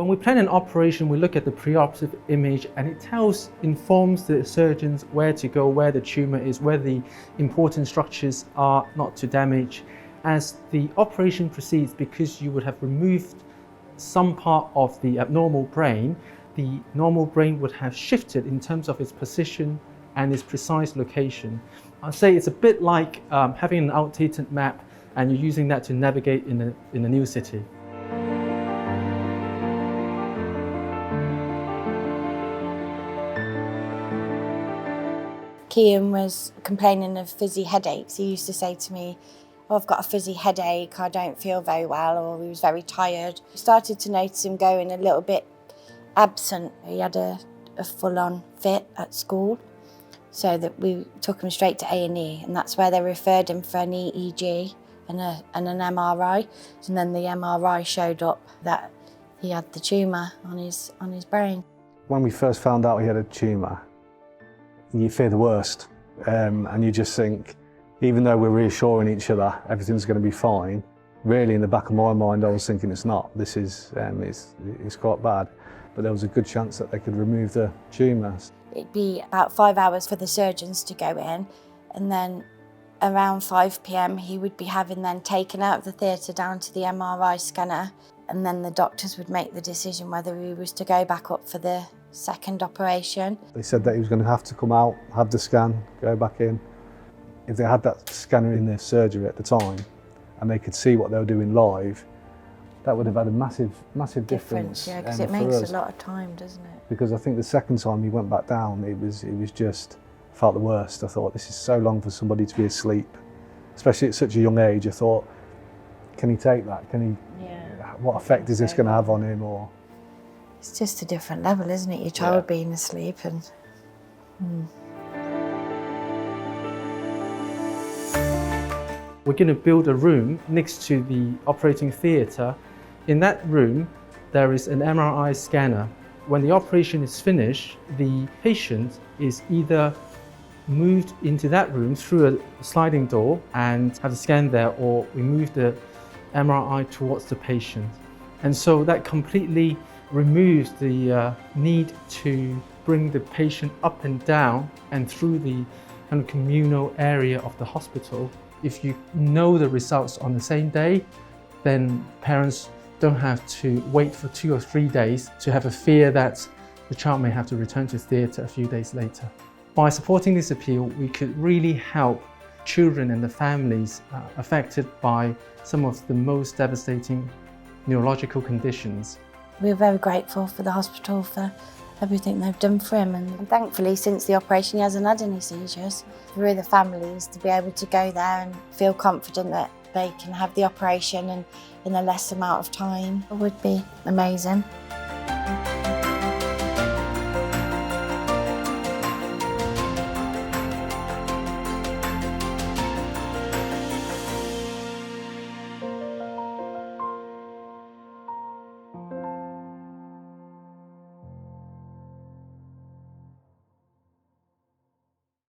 When we plan an operation, we look at the preoperative image and it informs the surgeons where to go, where the tumor is, where the important structures are not to damage. As the operation proceeds, because you would have removed some part of the abnormal brain, the normal brain would have shifted in terms of its position and its precise location. I'd say it's a bit like having an outdated map and you're using that to navigate in a new city. Kian was complaining of fizzy headaches. He used to say to me, "Oh, I've got a fizzy headache, I don't feel very well," or he was very tired. I started to notice him going a little bit absent. He had a full-on fit at school, so that we took him straight to A&E, and that's where they referred him for an EEG and an MRI. And then the MRI showed up that he had the tumour on his brain. When we first found out he had a tumour, you fear the worst, and you just think, even though we're reassuring each other everything's going to be fine, really in the back of my mind I was thinking it's not. This is it's quite bad, but there was a good chance that they could remove the tumours. It'd be about 5 hours for the surgeons to go in, and then around 5 p.m. he would be having then taken out of the theatre down to the MRI scanner, and then the doctors would make the decision whether he was to go back up for the second operation. They said that he was going to have to come out, have the scan, go back in. If they had that scanner in their surgery at the time and they could see what they were doing live, that would have had a massive difference. Yeah, because it makes a lot of time, doesn't it? Because I think the second time he went back down, it was just, felt the worst. I thought, this is so long for somebody to be asleep, especially at such a young age. I thought, can he take that? What effect is this going to have on him? Or it's just a different level, isn't it? Your child being asleep and. We're going to build a room next to the operating theatre. In that room, there is an MRI scanner. When the operation is finished, the patient is either moved into that room through a sliding door and have a scan there, or we move the MRI towards the patient. And so that completely removes the need to bring the patient up and down and through the kind of communal area of the hospital. If you know the results on the same day, then parents don't have to wait for 2 or 3 days to have a fear that the child may have to return to theatre a few days later. By supporting this appeal, we could really help children and the families affected by some of the most devastating neurological conditions. We're very grateful for the hospital for everything they've done for him, and thankfully since the operation he hasn't had any seizures. Through the families, to be able to go there and feel confident that they can have the operation and in a less amount of time would be amazing.